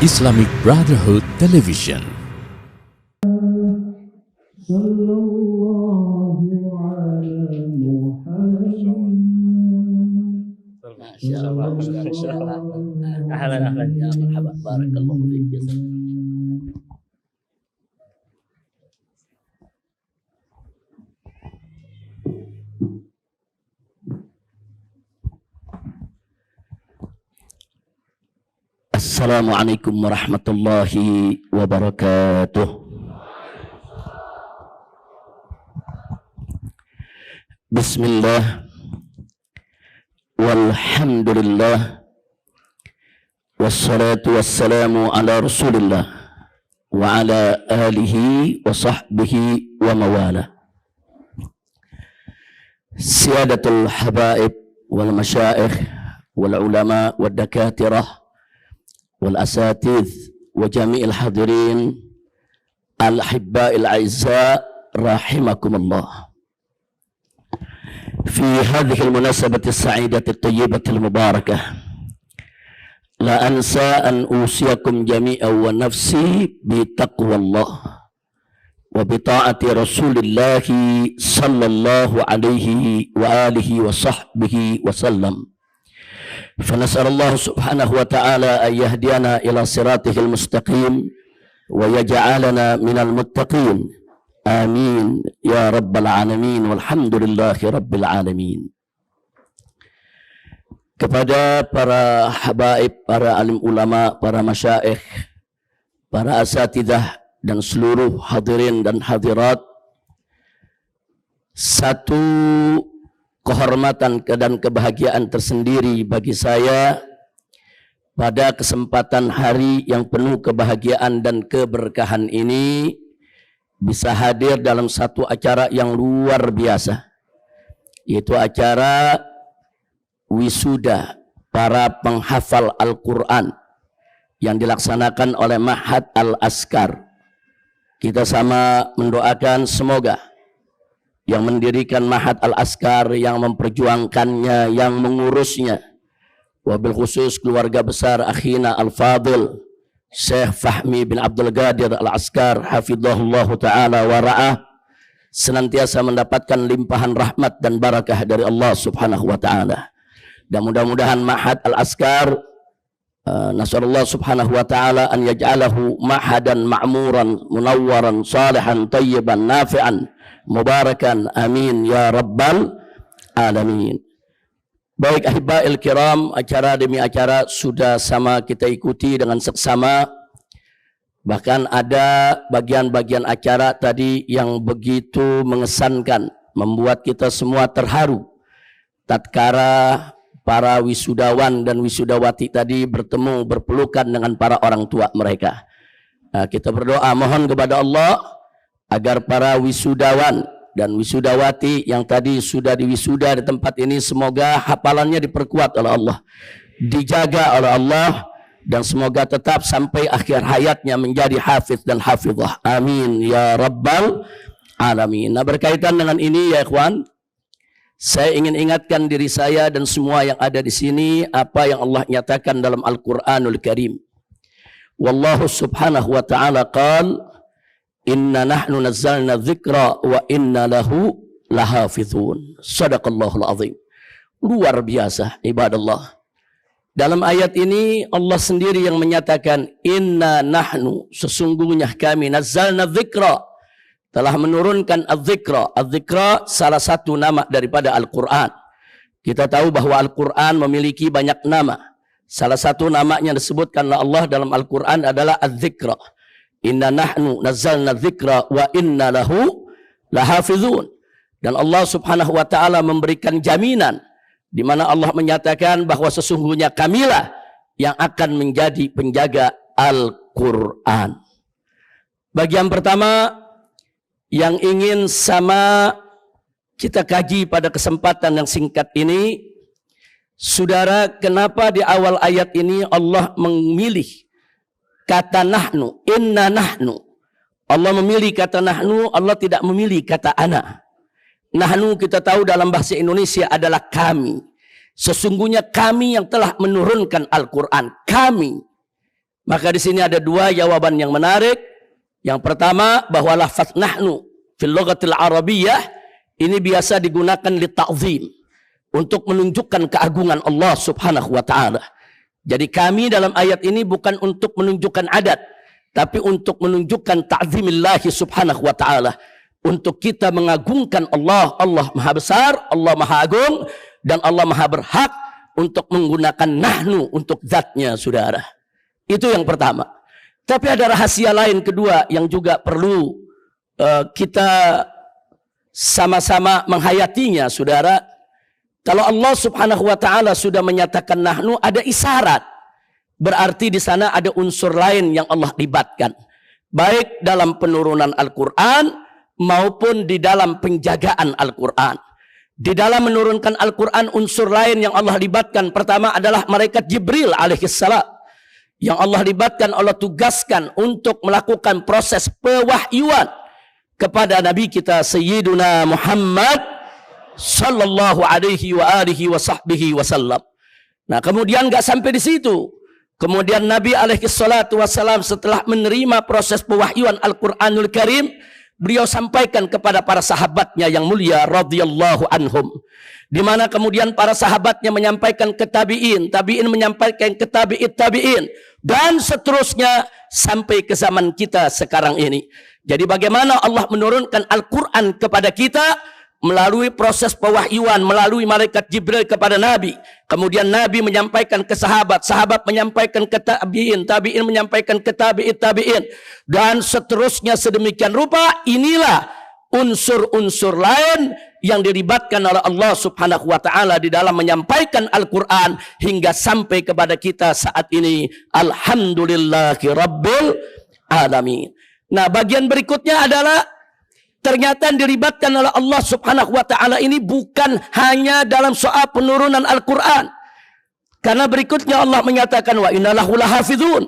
Islamic Brotherhood Television. أهلا يا مرحبا بارك الله فيك. Assalamualaikum warahmatullahi wabarakatuh. Bismillah walhamdulillah wassalatu wassalamu ala rasulillah wa ala alihi wa sahbihi wa mawala. Siyadatul habaib wal masyaikh wal ulama wal dakatirah wal asatidh wa jami'il hadirin al-hibba'il a'izza rahimakumullah. Fi hadhihi al-munasabati as-sa'idati at-tayyibati al-mubarakah la ansa an usiyakum jami'an wa nafsi bi taqwallah wa bi ta'ati Rasulillah sallallahu alaihi wa alihi wa sahbihi wa sallam. فنسأل الله سبحانه وتعالى أن يهدينا إلى صراطه المستقيم ويجعلنا من المتقين آمين يا رب العالمين والحمد لله رب العالمين. Kepada para habaib, para alim ulama, para masyaikh, para asatidah dan seluruh hadirin dan hadirat, satu kehormatan dan kebahagiaan tersendiri bagi saya pada kesempatan hari yang penuh kebahagiaan dan keberkahan ini bisa hadir dalam satu acara yang luar biasa, yaitu acara wisuda para penghafal Al-Quran yang dilaksanakan oleh Ma'had Al-Askar. Kita sama mendoakan semoga yang mendirikan Ma'had Al-Askar, yang memperjuangkannya, yang mengurusnya, wabil khusus keluarga besar akhina Al-Fadil Syekh Fahmi bin Abdul Qadir Al-Askar hafidhahullah ta'ala wa ra'ah, senantiasa mendapatkan limpahan rahmat dan barakah dari Allah subhanahu wa ta'ala. Dan mudah-mudahan Ma'had Al-Askar nasallallahu subhanahu wa ta'ala an yaj'alahu ma'hadan ma'muran munawwaran salihan tayyiban nafi'an mubarakan amin ya rabbal alamin. Baik ahibba'il kiram, acara demi acara sudah sama kita ikuti dengan seksama. Bahkan ada bagian-bagian acara tadi yang begitu mengesankan, membuat kita semua terharu tatkala para wisudawan dan wisudawati tadi bertemu berpelukan dengan para orang tua mereka. Nah, kita berdoa mohon kepada Allah agar para wisudawan dan wisudawati yang tadi sudah diwisuda di tempat ini, semoga hafalannya diperkuat oleh Allah, dijaga oleh Allah, dan semoga tetap sampai akhir hayatnya menjadi hafiz dan hafizah. Amin ya rabbal alamin. Nah, berkaitan dengan ini ya ikhwan, saya ingin ingatkan diri saya dan semua yang ada di sini apa yang Allah nyatakan dalam Al-Qur'anul Karim. Wallahu subhanahu wa ta'ala qala inna nahnu nazzalna dzikra wa inna lahu lahafizun. Shadaqallahul azim. Luar biasa ibadallah. Dalam ayat ini Allah sendiri yang menyatakan inna nahnu, sesungguhnya kami, nazzalna dzikra, telah menurunkan az-dzikra. Az-dzikra salah satu nama daripada Al-Quran. Kita tahu bahwa Al-Quran memiliki banyak nama. Salah satu namanya disebutkan oleh Allah dalam Al-Quran adalah az-dzikra. Inna nahnu nazzalna dzikra wa inna lahu lahafizun. Dan Allah subhanahu wa ta'ala memberikan jaminan, di mana Allah menyatakan bahwa sesungguhnya kamilah yang akan menjadi penjaga Al-Quran. Bagian pertama yang ingin sama kita kaji pada kesempatan yang singkat ini, saudara, kenapa di awal ayat ini Allah memilih kata nahnu, inna nahnu. Allah memilih kata nahnu, Allah tidak memilih kata ana. Nahnu kita tahu dalam bahasa Indonesia adalah kami. Sesungguhnya kami yang telah menurunkan Al-Quran. Kami. Maka di sini ada dua jawaban yang menarik. Yang pertama, bahwa lafaz nahnu fil lughatil arabiyyah ini biasa digunakan li ta'zim, untuk menunjukkan keagungan Allah Subhanahu wa taala. Jadi kami dalam ayat ini bukan untuk menunjukkan adat, tapi untuk menunjukkan ta'zimillahi Subhanahu wa taala. Untuk kita mengagungkan Allah. Allah Maha Besar, Allah Maha Agung, dan Allah Maha Berhak untuk menggunakan nahnu untuk zatnya, saudara. Itu yang pertama. Tapi ada rahasia lain kedua yang juga perlu kita sama-sama menghayatinya, saudara. Kalau Allah Subhanahu wa taala sudah menyatakan nahnu, ada isyarat. Berarti di sana ada unsur lain yang Allah libatkan. Baik dalam penurunan Al-Quran maupun di dalam penjagaan Al-Quran. Di dalam menurunkan Al-Quran, unsur lain yang Allah libatkan. Pertama adalah malaikat Jibril alaihissalam, yang Allah libatkan, Allah tugaskan untuk melakukan proses pewahyuan kepada Nabi kita Sayyiduna Muhammad sallallahu alaihi wa alihi wa sahbihi wasallam. Nah, kemudian nggak sampai di situ. Kemudian Nabi alaihi salatu wasallam setelah menerima proses pewahyuan Al-Quranul Karim, beliau sampaikan kepada para sahabatnya yang mulia radhiyallahu anhum. Di mana kemudian para sahabatnya menyampaikan ke tabi'in, tabi'in menyampaikan ke tabi'in, dan seterusnya sampai ke zaman kita sekarang ini. Jadi bagaimana Allah menurunkan Al-Quran kepada kita melalui proses pewahyuan, melalui malaikat Jibril kepada Nabi. Kemudian Nabi menyampaikan ke sahabat, sahabat menyampaikan ke tabi'in, tabi'in menyampaikan ke tabi'in, dan seterusnya sedemikian rupa. Inilah unsur-unsur lain yang dilibatkan oleh Allah Subhanahu wa taala di dalam menyampaikan Al-Quran hingga sampai kepada kita saat ini. Alhamdulillahi Rabbil Alamin. Nah, bagian berikutnya adalah ternyata dilibatkan oleh Allah Subhanahu wa taala ini bukan hanya dalam soal penurunan Al-Quran. Karena berikutnya Allah menyatakan wa inna lahu lahafizun,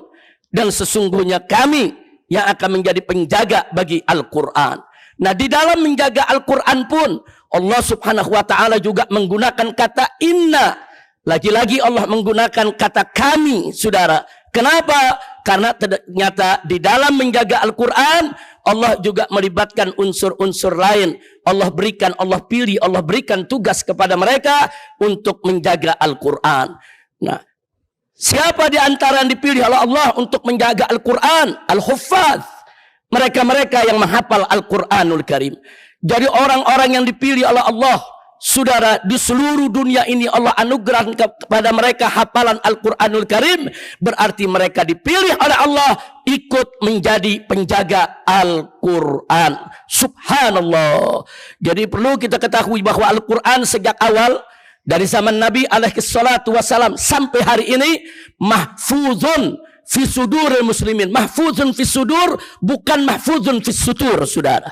dan sesungguhnya kami yang akan menjadi penjaga bagi Al-Quran. Nah, di dalam menjaga Al-Quran pun Allah Subhanahu wa taala juga menggunakan kata inna. Lagi-lagi Allah menggunakan kata kami, saudara. Kenapa? Karena ternyata di dalam menjaga Al-Quran Allah juga melibatkan unsur-unsur lain. Allah pilih, Allah berikan tugas kepada mereka untuk menjaga Al-Quran. Nah, siapa di antara yang dipilih oleh Allah untuk menjaga Al-Quran? Al-Huffaz. Mereka-mereka yang menghafal Al-Quranul Karim. Jadi orang-orang yang dipilih oleh Allah, saudara, di seluruh dunia ini Allah anugerahkan kepada mereka hafalan Al-Quranul Karim. Berarti mereka dipilih oleh Allah ikut menjadi penjaga Al-Quran. Subhanallah. Jadi perlu kita ketahui bahwa Al-Quran sejak awal, dari zaman Nabi alaihi salatu wassalam sampai hari ini, mahfuzun fi suduril muslimin. Mahfuzun fi sudur, bukan mahfuzun fi sutur, saudara.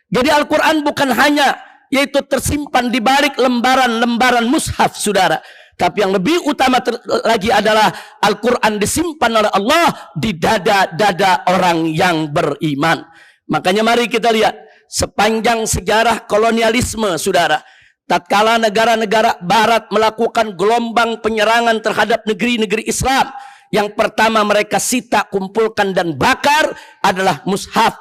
Jadi Al-Quran bukan hanya yaitu tersimpan di balik lembaran-lembaran mushaf, saudara. Tapi yang lebih utama lagi adalah Al-Quran disimpan oleh Allah di dada-dada orang yang beriman. Makanya mari kita lihat sepanjang sejarah kolonialisme, saudara. Tatkala negara-negara barat melakukan gelombang penyerangan terhadap negeri-negeri Islam, yang pertama mereka sita, kumpulkan, dan bakar adalah mushaf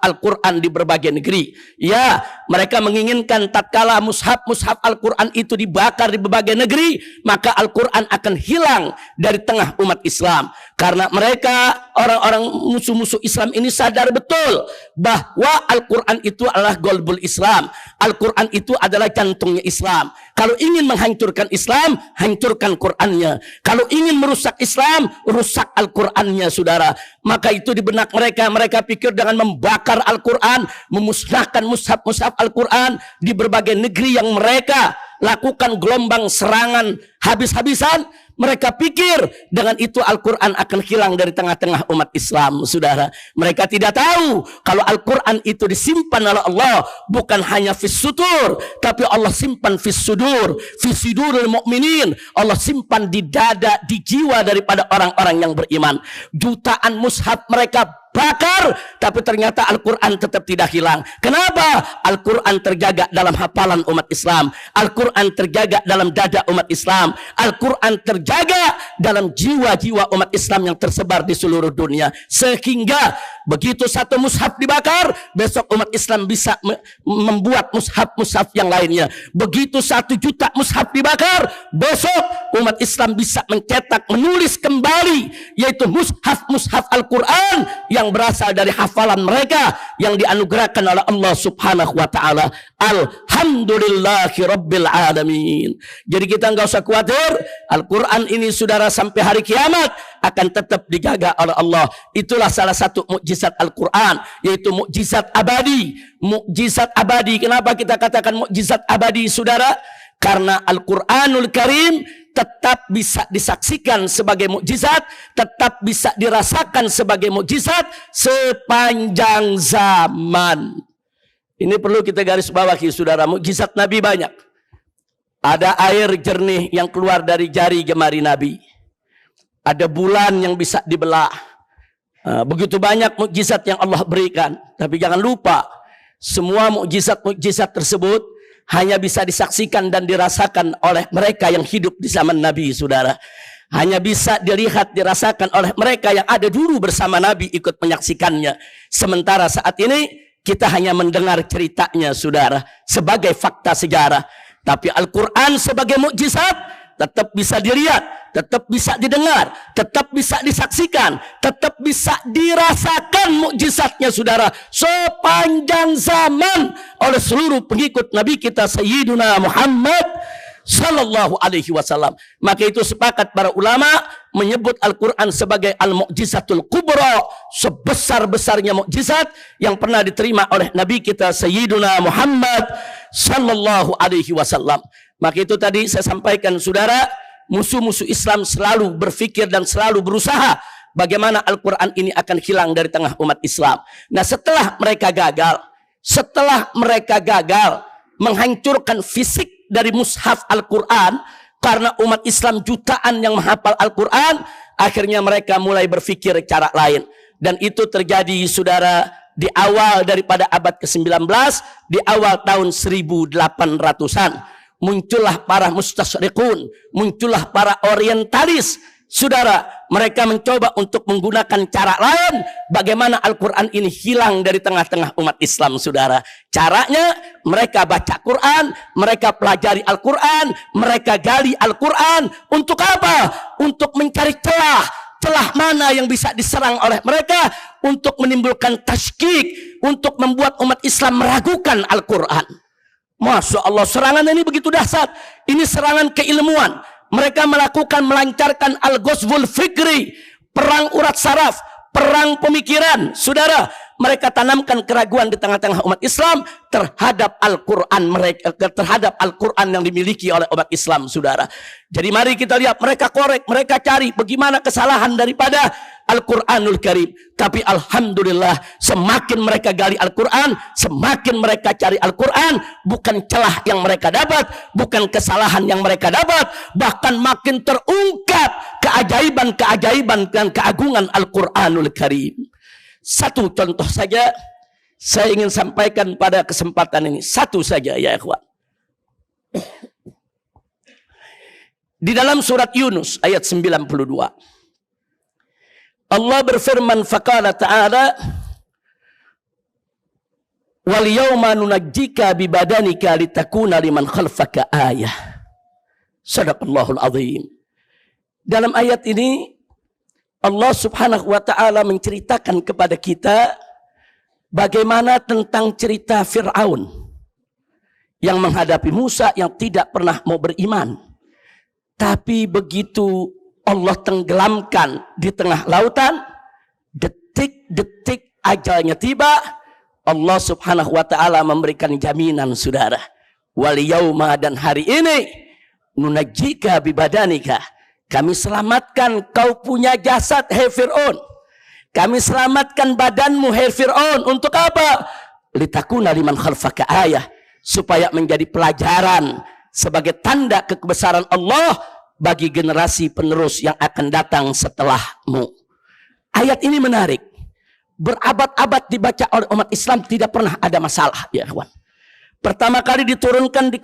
Al-Quran di berbagai negeri. Ya, mereka menginginkan tatkala mushaf Al-Quran itu dibakar di berbagai negeri, maka Al-Quran akan hilang dari tengah umat Islam. Karena mereka, orang-orang musuh-musuh Islam ini sadar betul bahwa Al-Quran itu adalah golbul Islam. Al-Quran itu adalah jantungnya Islam. Kalau ingin menghancurkan Islam, hancurkan Qurannya. Kalau ingin merusak Islam, rusak Al-Qurannya, saudara. Maka itu di benak mereka pikir dengan membakar Al-Quran, memusnahkan mushaf Al-Quran di berbagai negeri yang mereka lakukan gelombang serangan habis-habisan. Mereka pikir dengan itu Al-Quran akan hilang dari tengah-tengah umat Islam, saudara. Mereka tidak tahu kalau Al-Quran itu disimpan oleh Allah bukan hanya fis sutur, tapi Allah simpan fis sudur, fis suduril mukminin. Allah simpan di dada, di jiwa daripada orang-orang yang beriman. Jutaan mushaf mereka terbakar, tapi ternyata Al-Quran tetap tidak hilang. Kenapa? Al-Quran terjaga dalam hafalan umat Islam, Al-Quran terjaga dalam dada umat Islam, Al-Quran terjaga dalam jiwa-jiwa umat Islam yang tersebar di seluruh dunia. Sehingga begitu satu mushaf dibakar, besok umat Islam bisa membuat mushaf-mushaf yang lainnya. Begitu 1 juta mushaf dibakar, besok umat Islam bisa mencetak, menulis kembali, yaitu mushaf-mushaf Al-Quran yang berasal dari hafalan mereka yang dianugerahkan oleh Allah Subhanahu wa ta'ala. Alhamdulillahi Rabbil Alamin. Jadi kita nggak usah khawatir, Al-Quran ini saudara sampai hari kiamat akan tetap dijaga oleh Allah. Itulah salah satu mukjizat Al-Quran, yaitu mukjizat abadi. Mukjizat abadi. Kenapa kita katakan mukjizat abadi saudara? Karena Al-Quranul Karim tetap bisa disaksikan sebagai mukjizat, tetap bisa dirasakan sebagai mukjizat sepanjang zaman. Ini perlu kita garis bawahi saudara, mukjizat Nabi banyak. Ada air jernih yang keluar dari jari jemari Nabi. Ada bulan yang bisa dibelah. Begitu banyak mukjizat yang Allah berikan. Tapi jangan lupa, semua mukjizat-mukjizat tersebut hanya bisa disaksikan dan dirasakan oleh mereka yang hidup di zaman Nabi, saudara. Hanya bisa dilihat, dirasakan oleh mereka yang ada dulu bersama Nabi, ikut menyaksikannya. Sementara saat ini kita hanya mendengar ceritanya, saudara, sebagai fakta sejarah. Tapi Al-Quran sebagai mukjizat tetap bisa dilihat, tetap bisa didengar, tetap bisa disaksikan, tetap bisa dirasakan mukjizatnya saudara sepanjang zaman oleh seluruh pengikut Nabi kita Sayyiduna Muhammad sallallahu alaihi wasallam. Maka itu sepakat para ulama menyebut Al-Quran sebagai Al-Mu'jizatul Kubra, sebesar-besarnya mukjizat yang pernah diterima oleh Nabi kita Sayyiduna Muhammad sallallahu alaihi wasallam. Maka itu tadi saya sampaikan saudara, musuh-musuh Islam selalu berpikir dan selalu berusaha bagaimana Al-Quran ini akan hilang dari tengah umat Islam. Nah, setelah mereka gagal menghancurkan fisik dari mushaf Al-Quran, karena umat Islam jutaan yang menghafal Al-Quran, akhirnya mereka mulai berpikir cara lain. Dan itu terjadi saudara di awal daripada abad ke-19, di awal tahun 1800-an. Muncullah para mustasyriqun, muncullah para orientalis. Saudara, mereka mencoba untuk menggunakan cara lain bagaimana Al-Quran ini hilang dari tengah-tengah umat Islam, saudara. Caranya mereka baca Quran, mereka pelajari Al-Quran, mereka gali Al-Quran. Untuk apa? Untuk mencari celah mana yang bisa diserang oleh mereka, untuk menimbulkan tasykik, untuk membuat umat Islam meragukan Al-Quran. Masya Allah, serangan ini begitu dahsyat. Ini serangan keilmuan. Mereka melancarkan al-ghazwul fikri, perang urat saraf, perang pemikiran. Saudara, mereka tanamkan keraguan di tengah-tengah umat Islam terhadap Al-Quran mereka, terhadap Al-Quran yang dimiliki oleh umat Islam, saudara. Jadi mari kita lihat, mereka korek, mereka cari bagaimana kesalahan daripada Al-Quranul Karim. Tapi alhamdulillah, semakin mereka gali Al-Quran, semakin mereka cari Al-Quran, bukan celah yang mereka dapat, bukan kesalahan yang mereka dapat, bahkan makin terungkap keajaiban-keajaiban dan keagungan Al-Quranul Karim. Satu contoh saja saya ingin sampaikan pada kesempatan ini. Satu saja ya ikhwan. Di dalam surat Yunus ayat 92. Allah berfirman, faqala ta'ala, wal yawma nunajjika bi badanika litakuna liman khalfaka ayah. Shadaqallahul azim. Dalam ayat ini Allah subhanahu wa ta'ala menceritakan kepada kita bagaimana tentang cerita Fir'aun yang menghadapi Musa yang tidak pernah mau beriman. Tapi begitu Allah tenggelamkan di tengah lautan, detik-detik ajalnya tiba, Allah subhanahu wa ta'ala memberikan jaminan, saudara. Wal yauma, dan hari ini, nunajjika bibadanika, kami selamatkan kau punya jasad, hai Fir'aun. Kami selamatkan badanmu, hai Fir'aun. Untuk apa? Litakuna liman khalfaka ayah. Supaya menjadi pelajaran sebagai tanda kebesaran Allah bagi generasi penerus yang akan datang setelahmu. Ayat ini menarik. berabad-abad dibaca oleh umat Islam, tidak pernah ada masalah, ya kawan. Pertama kali diturunkan di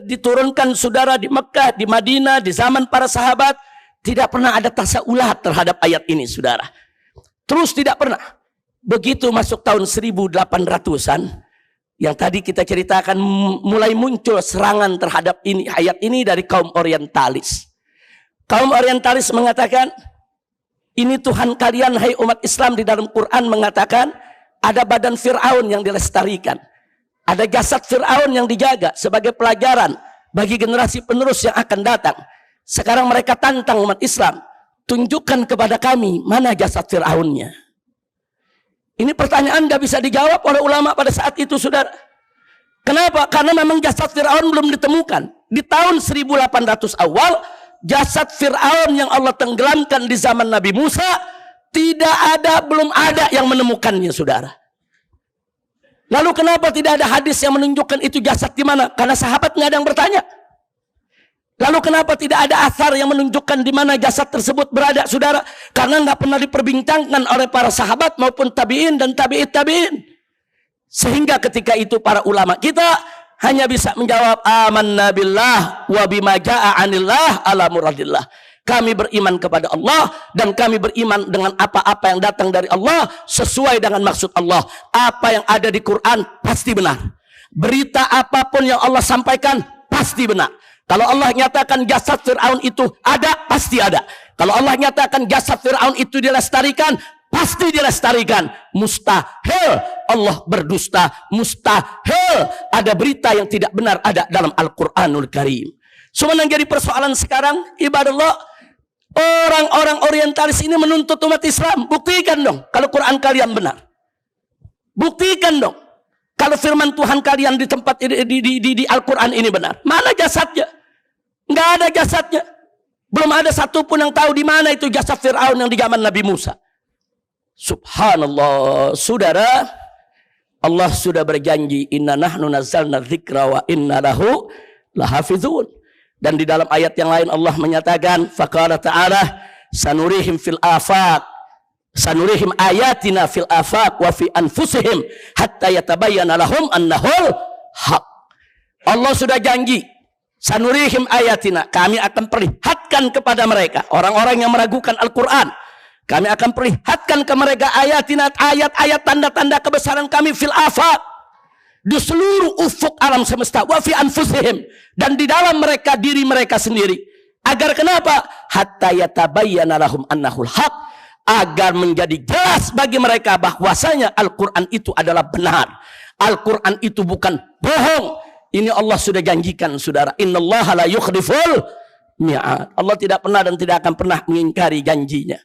diturunkan saudara di Mekah, di Madinah, di zaman para sahabat, tidak pernah ada tasawulat terhadap ayat ini, saudara. Terus tidak pernah. Begitu masuk tahun 1800-an, yang tadi kita ceritakan, mulai muncul serangan terhadap ayat ini dari kaum orientalis. Kaum orientalis mengatakan, ini Tuhan kalian, hai umat Islam. Di dalam Quran mengatakan, ada badan Fir'aun yang dilestarikan. Ada jasad Fir'aun yang dijaga sebagai pelajaran bagi generasi penerus yang akan datang. Sekarang mereka tantang umat Islam. Tunjukkan kepada kami mana jasad Fir'aunnya. Ini pertanyaan tidak bisa dijawab oleh ulama pada saat itu, saudara. Kenapa? Karena memang jasad Fir'aun belum ditemukan. Di tahun 1800 awal, jasad Fir'aun yang Allah tenggelamkan di zaman Nabi Musa, belum ada yang menemukannya, saudara. Lalu kenapa tidak ada hadis yang menunjukkan itu jasad di mana? Karena sahabat nggak ada yang bertanya. Lalu kenapa tidak ada athar yang menunjukkan di mana jasad tersebut berada, saudara? Karena nggak pernah diperbincangkan oleh para sahabat maupun tabi'in dan tabi'in. Sehingga ketika itu para ulama kita hanya bisa menjawab amanna billah wa bima jaa 'anillah ala muradillah. Kami beriman kepada Allah dan kami beriman dengan apa-apa yang datang dari Allah sesuai dengan maksud Allah. Apa yang ada di Quran pasti benar. Berita apapun yang Allah sampaikan pasti benar. Kalau Allah nyatakan jasad Fir'aun itu ada, pasti ada. Kalau Allah nyatakan jasad Fir'aun itu dilestarikan, pasti dilestarikan. Mustahil Allah berdusta. Mustahil ada berita yang tidak benar ada dalam Al-Quranul Karim. Cuma yang jadi persoalan sekarang, ibadallah, orang-orang orientalis ini menuntut umat Islam. Buktikan dong kalau Quran kalian benar. Buktikan dong kalau firman Tuhan kalian di tempat di Al-Quran ini benar. Mana jasadnya? Nggak ada jasadnya. Belum ada satupun yang tahu di mana itu jasad Fir'aun yang di zaman Nabi Musa. Subhanallah, saudara. Allah sudah berjanji, inna nahnu nazzalna dzikra wa inna lahu lahafizun. Dan di dalam ayat yang lain Allah menyatakan, faqala ta'ala sanurihim fil afaq, sanurihim ayatina fil afaq wa fi anfusihim hatta yatabayyana lahum annahul haq. Allah sudah janji, sanurihim ayatina, kami akan perlihatkan kepada mereka, orang-orang yang meragukan Al-Quran, kami akan perlihatkan ke mereka ayatina, ayat-ayat tanda-tanda kebesaran kami fil afaq, di seluruh ufuk alam semesta, wa fi anfusihim, dan di dalam mereka, diri mereka sendiri. Agar kenapa? Hatta yatabayyana lahum annahul haq, agar menjadi jelas bagi mereka bahwasanya Al-Quran itu adalah benar. Al-Quran itu bukan bohong. Ini Allah sudah janjikan, saudara. Innallaha la yukhliful mi'ad. Allah tidak pernah dan tidak akan pernah mengingkari janjinya.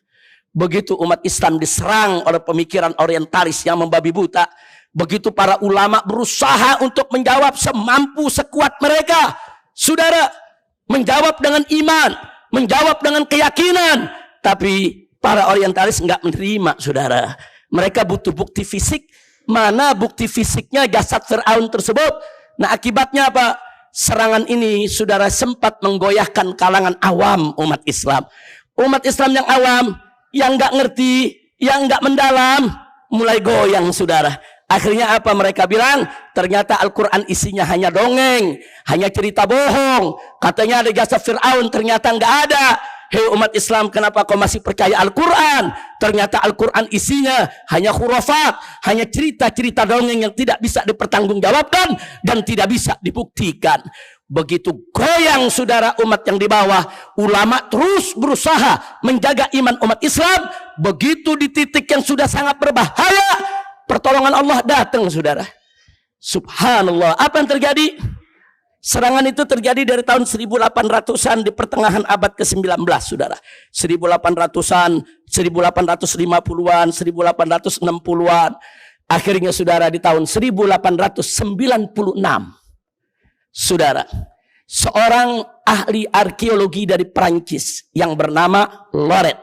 Begitu umat Islam diserang oleh pemikiran orientalis yang membabi buta, begitu para ulama berusaha untuk menjawab semampu sekuat mereka, saudara, menjawab dengan iman, menjawab dengan keyakinan, tapi para orientalis nggak menerima, saudara. Mereka butuh bukti fisik. Mana bukti fisiknya jasad Fir'aun tersebut? Nah, akibatnya apa? Serangan ini, saudara, sempat menggoyahkan kalangan awam umat Islam. Umat Islam yang awam, yang nggak ngerti, yang nggak mendalam, mulai goyang, saudara. Akhirnya apa mereka bilang? Ternyata Al-Quran isinya hanya dongeng, hanya cerita bohong. Katanya ada jasad Fir'aun, ternyata nggak ada. Hei umat Islam, kenapa kau masih percaya Al-Quran? Ternyata Al-Quran isinya hanya khurafat, hanya cerita-cerita dongeng yang tidak bisa dipertanggungjawabkan dan tidak bisa dibuktikan. Begitu goyang, saudara, umat yang di bawah, ulama terus berusaha menjaga iman umat Islam. Begitu di titik yang sudah sangat berbahaya, pertolongan Allah datang, saudara. Subhanallah. Apa yang terjadi? Serangan itu terjadi dari tahun 1800-an, di pertengahan abad ke-19, saudara. 1800-an, 1850-an, 1860-an. Akhirnya, saudara, di tahun 1896, saudara, seorang ahli arkeologi dari Prancis yang bernama Loret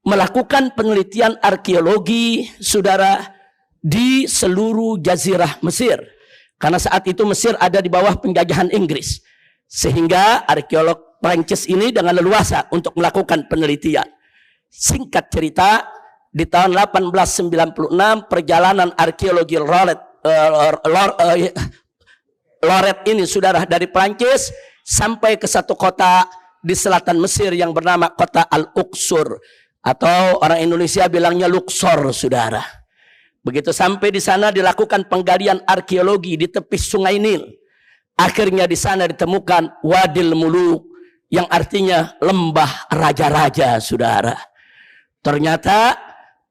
melakukan penelitian arkeologi, saudara, di seluruh jazirah Mesir. Karena saat itu Mesir ada di bawah penjajahan Inggris. Sehingga arkeolog Prancis ini dengan leluasa untuk melakukan penelitian. Singkat cerita, di tahun 1896 perjalanan arkeologi Loret ini saudara dari Prancis sampai ke satu kota di selatan Mesir yang bernama kota Al-Uqsur, atau orang Indonesia bilangnya Luxor saudara. Begitu sampai di sana dilakukan penggalian arkeologi di tepi Sungai Nil. Akhirnya di sana ditemukan Wadil Muluk yang artinya lembah raja-raja saudara. Ternyata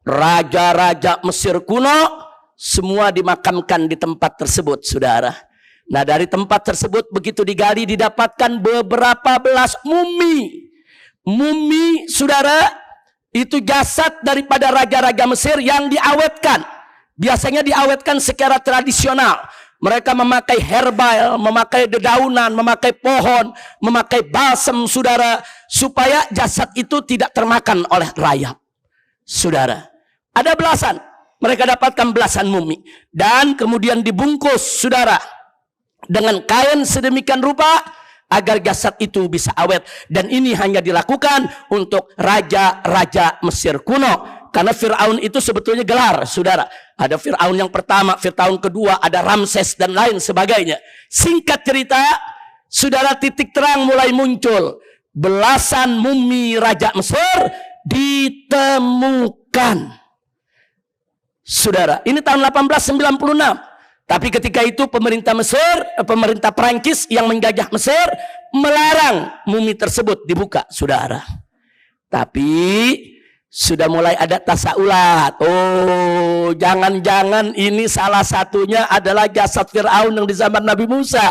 raja-raja Mesir kuno semua dimakamkan di tempat tersebut saudara. Nah dari tempat tersebut begitu digali didapatkan beberapa belas mumi. Mumi saudara itu jasad daripada raja-raja Mesir yang diawetkan. Biasanya diawetkan secara tradisional. Mereka memakai herbal, memakai dedaunan, memakai pohon, memakai balsam saudara. Supaya jasad itu tidak termakan oleh rayap. Saudara, ada belasan. Mereka dapatkan belasan mumi. Dan kemudian dibungkus saudara dengan kain sedemikian rupa agar jasad itu bisa awet. Dan ini hanya dilakukan untuk raja-raja Mesir kuno. Karena Fir'aun itu sebetulnya gelar saudara. Ada Fir'aun yang pertama, Fir'aun kedua, ada Ramses dan lain sebagainya. Singkat cerita saudara, titik terang mulai muncul. Belasan mumi raja Mesir ditemukan saudara. Ini tahun 1896. Tapi ketika itu pemerintah Prancis yang menjajah Mesir melarang mumi tersebut dibuka saudara. Tapi sudah mulai ada tasaulat. Oh, jangan-jangan ini salah satunya adalah jasad Fir'aun yang di zaman Nabi Musa.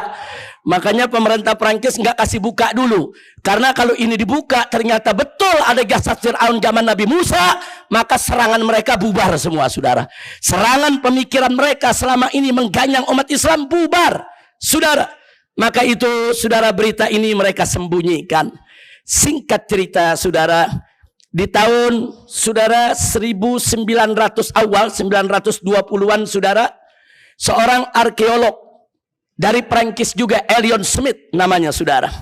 Makanya pemerintah Prancis nggak kasih buka dulu. Karena kalau ini dibuka ternyata betul ada jasad Fir'aun zaman Nabi Musa, maka serangan mereka bubar semua saudara. Serangan pemikiran mereka selama ini mengganyang umat Islam bubar saudara. Maka itu saudara, berita ini mereka sembunyikan. Singkat cerita saudara, di tahun saudara 1900 awal 920-an saudara, seorang arkeolog dari Prancis juga, Elion Smith namanya saudara.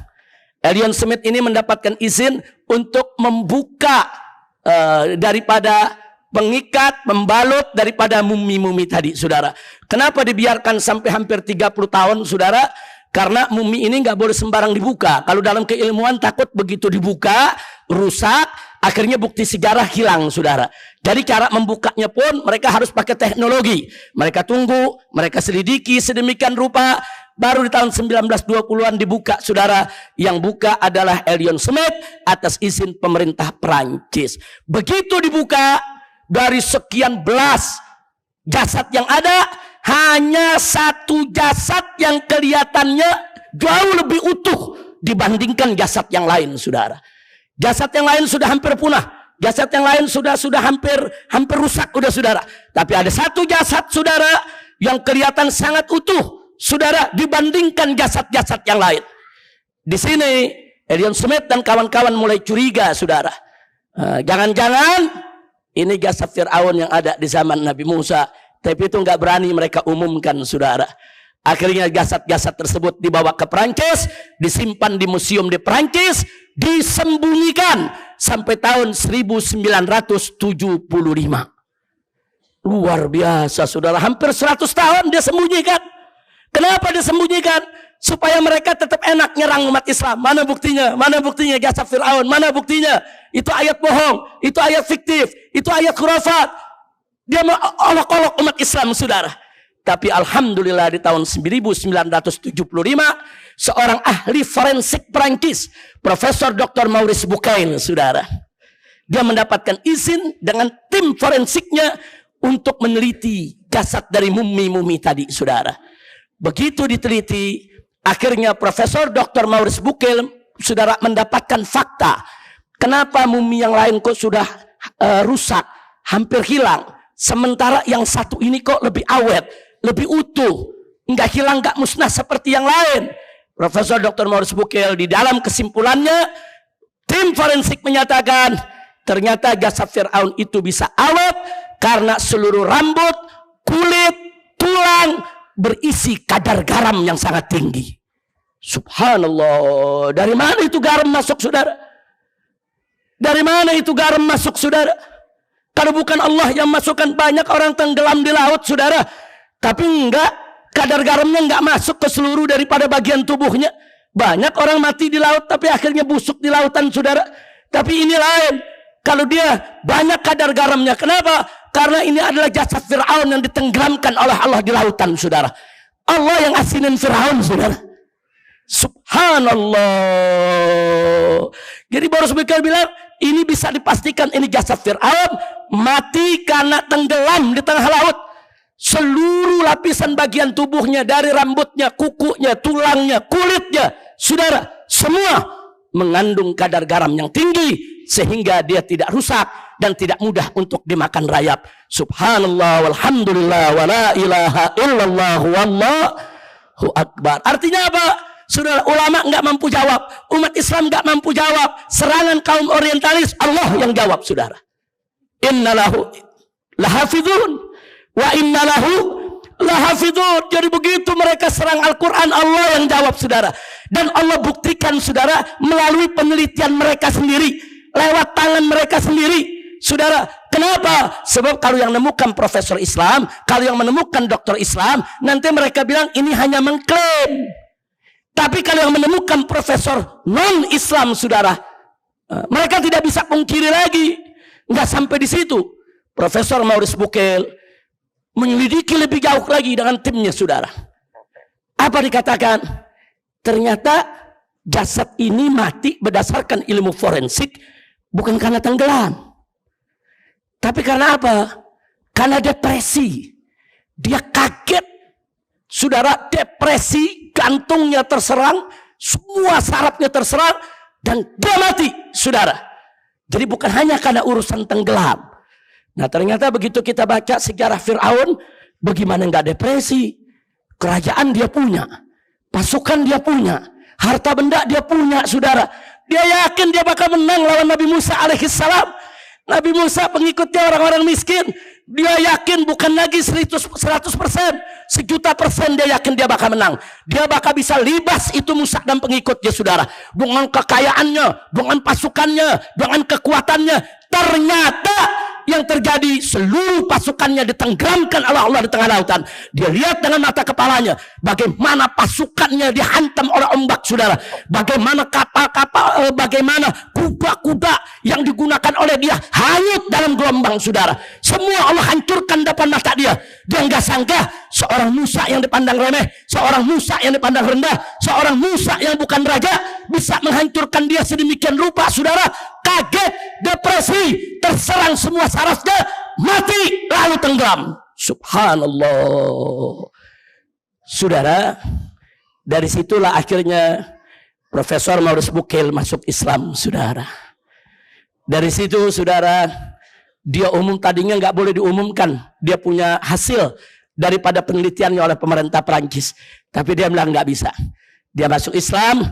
Elion Smith ini mendapatkan izin untuk membuka daripada pengikat, membalut daripada mumi-mumi tadi saudara. Kenapa dibiarkan sampai hampir 30 tahun saudara? Karena mumi ini nggak boleh sembarang dibuka. Kalau dalam keilmuan takut begitu dibuka rusak, akhirnya bukti sejarah hilang saudara. Jadi cara membukanya pun mereka harus pakai teknologi. Mereka tunggu, mereka selidiki sedemikian rupa. Baru di tahun 1920-an dibuka saudara. Yang buka adalah Elion Smith atas izin pemerintah Prancis. Begitu dibuka, dari sekian belas jasad yang ada, hanya satu jasad yang kelihatannya jauh lebih utuh dibandingkan jasad yang lain saudara. Jasad yang lain sudah hampir punah. Jasad yang lain sudah hampir rusak udah saudara. Tapi ada satu jasad saudara yang kelihatan sangat utuh saudara dibandingkan jasad-jasad yang lain. Di sini Elion Smith dan kawan-kawan mulai curiga saudara. Jangan-jangan ini jasad Fir'aun yang ada di zaman Nabi Musa. Tapi itu nggak berani mereka umumkan saudara. Akhirnya jasad-jasad tersebut dibawa ke Prancis, disimpan di museum di Prancis, disembunyikan sampai tahun 1975. Luar biasa saudara, hampir 100 tahun dia sembunyikan. Kenapa disembunyikan? Supaya mereka tetap enak nyerang umat Islam. Mana buktinya? Mana buktinya jasad Fir'aun? Mana buktinya? Itu ayat bohong, itu ayat fiktif, itu ayat khurafat. Dia mau olok-olok umat Islam saudara. Tapi alhamdulillah di tahun 1975 seorang ahli forensik Prancis, Profesor Dr. Maurice Bucaille saudara, dia mendapatkan izin dengan tim forensiknya untuk meneliti jasad dari mumi-mumi tadi saudara. Begitu diteliti, akhirnya Profesor Dr. Maurice Bucaille saudara mendapatkan fakta. Kenapa mumi yang lain kok sudah rusak, hampir hilang, sementara yang satu ini kok lebih awet, lebih utuh, nggak hilang, nggak musnah seperti yang lain. Profesor Dr. Maurice Bucaille di dalam kesimpulannya, tim forensik menyatakan ternyata jasad Fir'aun itu bisa awet karena seluruh rambut, kulit, tulang berisi kadar garam yang sangat tinggi. Subhanallah, dari mana itu garam masuk saudara? Dari mana itu garam masuk saudara? Kalau bukan Allah yang masukkan, banyak orang tenggelam di laut, saudara. Tapi enggak, kadar garamnya enggak masuk ke seluruh daripada bagian tubuhnya. Banyak orang mati di laut, tapi akhirnya busuk di lautan, saudara. Tapi ini lain. Kalau dia banyak kadar garamnya. Kenapa? Karena ini adalah jasad Fir'aun yang ditenggelamkan oleh Allah di lautan, saudara. Allah yang asinin Fir'aun, saudara. Subhanallah. Jadi Boros Mikhail bilang, ini bisa dipastikan ini jasad Fir'aun mati karena tenggelam di tengah laut. Seluruh lapisan bagian tubuhnya, dari rambutnya, kukunya, tulangnya, kulitnya, saudara, semua mengandung kadar garam yang tinggi sehingga dia tidak rusak dan tidak mudah untuk dimakan rayap. Subhanallah walhamdulillah wa la ilaha illallah wallahu akbar. Artinya apa? Saudara, ulama nggak mampu jawab, umat Islam nggak mampu jawab, serangan kaum orientalis Allah yang jawab, saudara. Innalahu lahafidhun wa innalahu lahafidhun. Jadi begitu mereka serang Al-Quran, Allah yang jawab, saudara. Dan Allah buktikan, saudara, melalui penelitian mereka sendiri, lewat tangan mereka sendiri, saudara. Kenapa? Sebab kalau yang menemukan profesor Islam, kalau yang menemukan dokter Islam, nanti mereka bilang ini hanya mengklaim. Tapi kalau yang menemukan profesor non-Islam, saudara, mereka tidak bisa pungkiri lagi. Nggak sampai di situ, Profesor Maurice Bucaille menyelidiki lebih jauh lagi dengan timnya, saudara. Apa dikatakan? Ternyata jasad ini mati berdasarkan ilmu forensik bukan karena tenggelam, tapi karena apa? Karena depresi. Dia kaget, saudara, depresi, gantungnya terserang, semua sarafnya terserang, dan dia mati, saudara. Jadi bukan hanya karena urusan tenggelam. Nah, ternyata begitu kita baca sejarah Fir'aun, bagaimana nggak depresi? Kerajaan dia punya, pasukan dia punya, harta benda dia punya, saudara. Dia yakin dia bakal menang lawan Nabi Musa alaihissalam. Nabi Musa pengikutnya orang-orang miskin. Dia yakin bukan lagi 100%, 1.000.000% dia yakin dia bakal menang. Dia bakal bisa libas itu Musa dan pengikutnya, saudara. Dengan kekayaannya, dengan pasukannya, dengan kekuatannya. Ternyata yang terjadi, seluruh pasukannya ditenggelamkan oleh Allah di tengah lautan. Dia lihat dengan mata kepalanya bagaimana pasukannya dihantam oleh ombak, saudara. Bagaimana kapal-kapal, bagaimana kuda-kuda yang digunakan oleh dia hanyut dalam gelombang, saudara. Semua Allah hancurkan depan mata dia. Dia nggak sangka seorang Musa yang dipandang remeh, seorang Musa yang dipandang rendah, seorang Musa yang bukan raja bisa menghancurkan dia sedemikian rupa, saudara. Kaget, depresi, terserang semua sarafnya, mati, lalu tenggelam. Subhanallah. Saudara, dari situlah akhirnya Profesor Maurice Bucaille masuk Islam, saudara. Dari situ, saudara, dia tadinya nggak boleh diumumkan. Dia punya hasil daripada penelitiannya oleh pemerintah Perancis. Tapi dia bilang nggak bisa. Dia masuk Islam,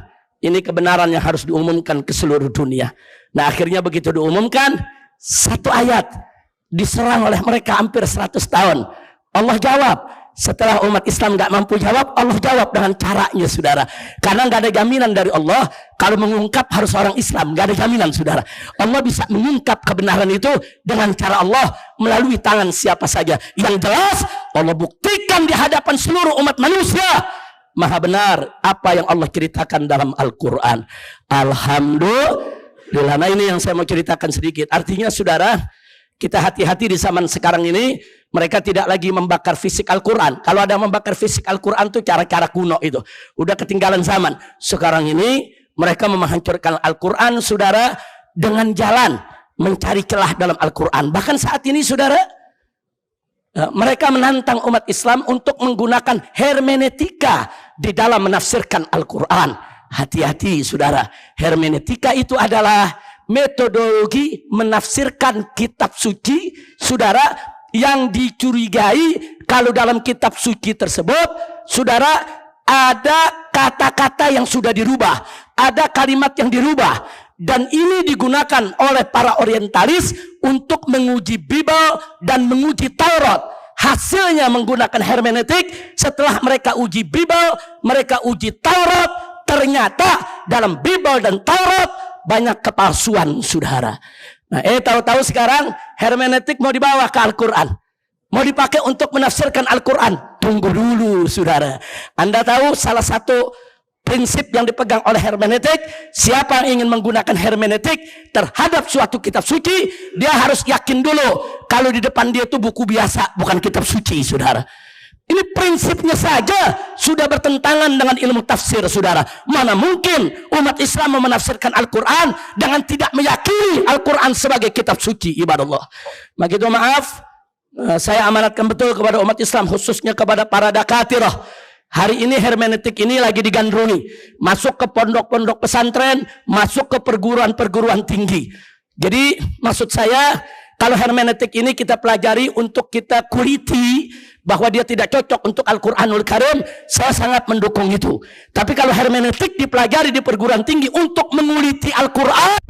ini kebenaran yang harus diumumkan ke seluruh dunia. Nah, akhirnya begitu diumumkan, satu ayat diserang oleh mereka hampir 100 tahun. Allah jawab. Setelah umat Islam nggak mampu jawab, Allah jawab dengan caranya, saudara. Karena nggak ada jaminan dari Allah. Kalau mengungkap harus orang Islam, nggak ada jaminan, saudara. Allah bisa mengungkap kebenaran itu dengan cara Allah melalui tangan siapa saja. Yang jelas, Allah buktikan di hadapan seluruh umat manusia. Maha benar apa yang Allah ceritakan dalam Al-Quran. Alhamdulillah. Nah, ini yang saya mau ceritakan sedikit. Artinya, saudara, kita hati-hati di zaman sekarang ini. Mereka tidak lagi membakar fisik Al-Quran. Kalau ada membakar fisik Al-Quran itu cara-cara kuno itu. Udah ketinggalan zaman. Sekarang ini mereka menghancurkan Al-Quran, saudara, dengan jalan mencari celah dalam Al-Quran. Bahkan saat ini, saudara, mereka menantang umat Islam untuk menggunakan hermeneutika di dalam menafsirkan Al-Quran. Hati-hati, saudara. Hermeneutika itu adalah metodologi menafsirkan kitab suci, saudara, yang dicurigai kalau dalam kitab suci tersebut, saudara, ada kata-kata yang sudah dirubah, ada kalimat yang dirubah. Dan ini digunakan oleh para orientalis untuk menguji Bible dan menguji Taurat. Hasilnya menggunakan hermeneutik. Setelah mereka uji Bible, mereka uji Taurat, ternyata dalam Bible dan Taurat banyak kepalsuan, saudara. Nah, tahu-tahu sekarang hermeneutik mau dibawa ke Al-Quran, mau dipakai untuk menafsirkan Al-Quran. Tunggu dulu, saudara. Anda tahu salah satu prinsip yang dipegang oleh hermeneutik, siapa yang ingin menggunakan hermeneutik terhadap suatu kitab suci, dia harus yakin dulu kalau di depan dia itu buku biasa, bukan kitab suci, saudara. Ini prinsipnya saja sudah bertentangan dengan ilmu tafsir, saudara. Mana mungkin umat Islam menafsirkan Al-Quran dengan tidak meyakini Al-Quran sebagai kitab suci, ibadallah. Maka itu maaf, saya amanatkan betul kepada umat Islam, khususnya kepada para dakatirah. Hari ini hermeneutik ini lagi digandrungi, masuk ke pondok-pondok pesantren, masuk ke perguruan-perguruan tinggi. Jadi maksud saya, kalau hermeneutik ini kita pelajari untuk kita kuliti bahwa dia tidak cocok untuk Al-Quranul Karim, saya sangat mendukung itu. Tapi kalau hermeneutik dipelajari di perguruan tinggi untuk menguliti Al-Quran,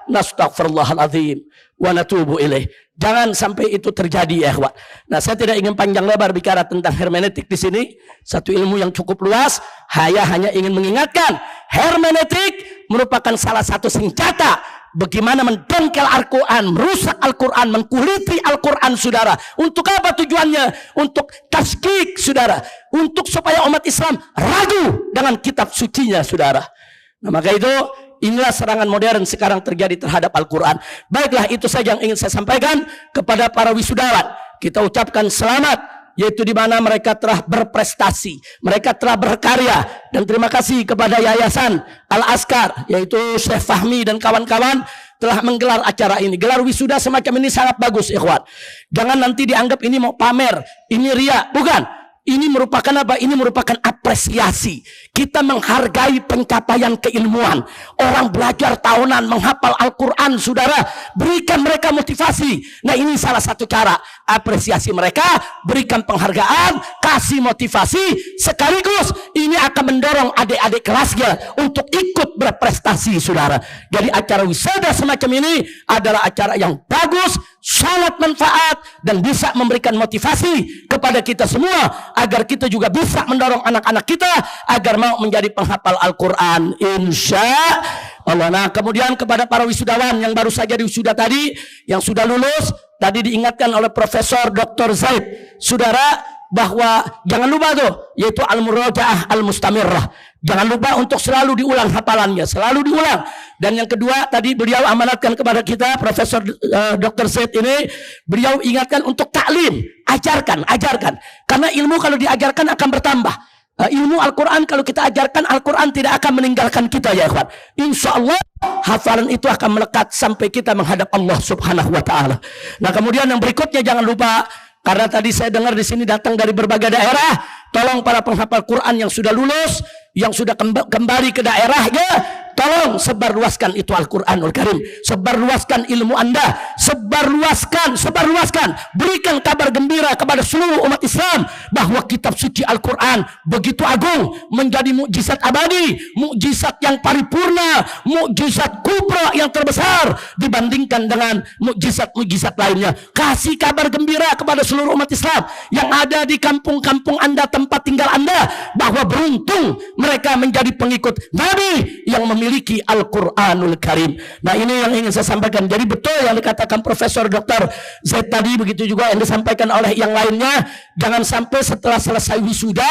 nastaghfirullahaladzim wa natubu ilaih. Jangan sampai itu terjadi, ya ikhwan. Nah, saya tidak ingin panjang lebar bicara tentang hermeneutik di sini. Satu ilmu yang cukup luas. Saya hanya ingin mengingatkan, hermeneutik merupakan salah satu senjata bagaimana mendongkel Al-Quran, merusak Al-Quran, mengkuliti Al-Quran, saudara. Untuk apa tujuannya? Untuk taskik, saudara. Untuk supaya umat Islam ragu dengan kitab sucinya, saudara. Nah, maka itu inilah serangan modern sekarang terjadi terhadap Al-Quran. Baiklah, itu saja yang ingin saya sampaikan kepada para wisudawan. Kita ucapkan selamat, yaitu di mana mereka telah berprestasi, mereka telah berkarya, dan terima kasih kepada Yayasan Al-Azkar, yaitu Syekh Fahmi dan kawan-kawan telah menggelar acara ini. Gelar wisuda semacam ini sangat bagus, ikhwan. Jangan nanti dianggap ini mau pamer, ini ria, bukan. Ini merupakan apa? Ini merupakan apresiasi. Kita menghargai pencapaian keilmuan. Orang belajar tahunan menghafal Al-Quran, saudara. Berikan mereka motivasi. Nah, ini salah satu cara apresiasi mereka. Berikan penghargaan, kasih motivasi. Sekaligus ini akan mendorong adik-adik kelasnya untuk ikut berprestasi, saudara. Jadi acara wisuda semacam ini adalah acara yang bagus, sangat manfaat, dan bisa memberikan motivasi kepada kita semua agar kita juga bisa mendorong anak-anak kita agar mau menjadi penghafal Al-Quran, insya Allah. Nah, kemudian kepada para wisudawan yang baru saja diwisuda tadi, yang sudah lulus, tadi diingatkan oleh Profesor Dr. Zaid, saudara, bahwa jangan lupa tuh, yaitu al-murajaah al-mustamirrah. Jangan lupa untuk selalu diulang hafalannya, selalu diulang. Dan yang kedua, tadi beliau amanatkan kepada kita, Profesor Dr. Zaid ini, beliau ingatkan untuk taklim, ajarkan. Karena ilmu kalau diajarkan akan bertambah. Ilmu Al-Quran kalau kita ajarkan, Al-Quran tidak akan meninggalkan kita, ya ikhwan. Insya Allah hafalan itu akan melekat sampai kita menghadap Allah Subhanahu wa Ta'ala. Nah, kemudian yang berikutnya jangan lupa, karena tadi saya dengar di sini datang dari berbagai daerah, tolong para penghafal Quran yang sudah lulus, yang sudah kembali ke daerahnya, tolong sebarluaskan itu Al-Quranul Karim, sebarluaskan ilmu Anda, sebarluaskan, berikan kabar gembira kepada seluruh umat Islam bahwa kitab suci Al-Quran begitu agung, menjadi mukjizat abadi, mukjizat yang paripurna, mukjizat kubra yang terbesar dibandingkan dengan mukjizat-mukjizat lainnya. Kasih kabar gembira kepada seluruh umat Islam yang ada di kampung-kampung Anda, tempat tinggal Anda, bahwa beruntung mereka menjadi pengikut Nabi yang memiliki Al-Quranul Karim. Nah, ini yang ingin saya sampaikan. Jadi betul yang dikatakan Profesor Dr. Zaid tadi, begitu juga yang disampaikan oleh yang lainnya. Jangan sampai setelah selesai wisuda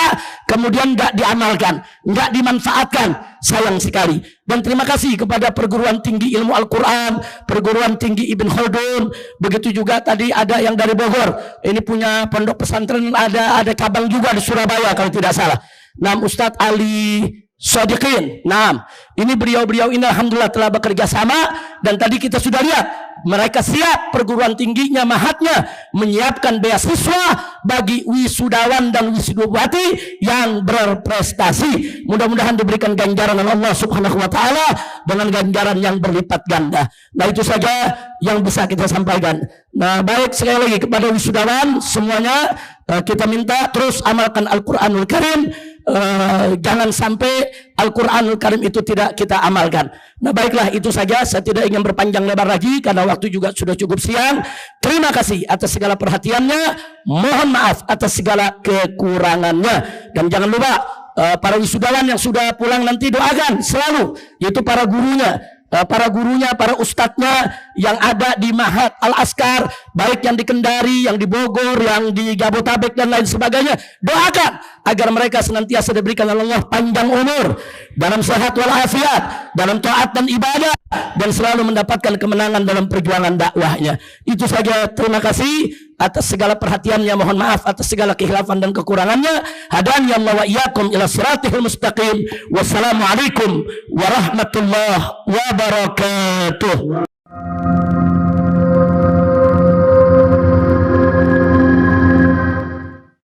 kemudian nggak diamalkan, nggak dimanfaatkan. Sayang sekali. Dan terima kasih kepada Perguruan Tinggi Ilmu Al-Quran, Perguruan Tinggi Ibn Khaldun. Begitu juga tadi ada yang dari Bogor. Ini punya pondok pesantren, ada cabang juga di Surabaya kalau tidak salah. Nah, Ustadz Ali Sodikin. Nah, ini beliau-beliau ini alhamdulillah telah bekerja sama, dan tadi kita sudah lihat mereka siap, perguruan tingginya, mahatnya menyiapkan beasiswa bagi wisudawan dan wisudawati yang berprestasi. Mudah-mudahan diberikan ganjaran oleh Allah Subhanahu wa Ta'ala dengan ganjaran yang berlipat ganda. Nah, itu saja yang bisa kita sampaikan. Nah, baik, sekali lagi kepada wisudawan semuanya, kita minta terus amalkan Al-Quranul Karim. Jangan sampai Al-Quranul Karim itu tidak kita amalkan. Nah, baiklah, itu saja. Saya tidak ingin berpanjang lebar lagi karena waktu juga sudah cukup siang. Terima kasih atas segala perhatiannya. Mohon maaf atas segala kekurangannya. Dan jangan lupa para wisudawan yang sudah pulang nanti doakan selalu, yaitu para gurunya, para ustadznya, yang ada di Ma'had Al-Askar, baik yang di Kendari, yang di Bogor, yang di Jabotabek dan lain sebagainya. Doakan agar mereka senantiasa diberikan Allah panjang umur, dalam sehat walafiat, dalam taat dan ibadah, dan selalu mendapatkan kemenangan dalam perjuangan dakwahnya. Itu saja, terima kasih atas segala perhatiannya, mohon maaf atas segala kekhilafan dan kekurangannya. Hadani Allah wa iyyakum ila siratal mustaqim. Wassalamualaikum warahmatullahi wabarakatuh.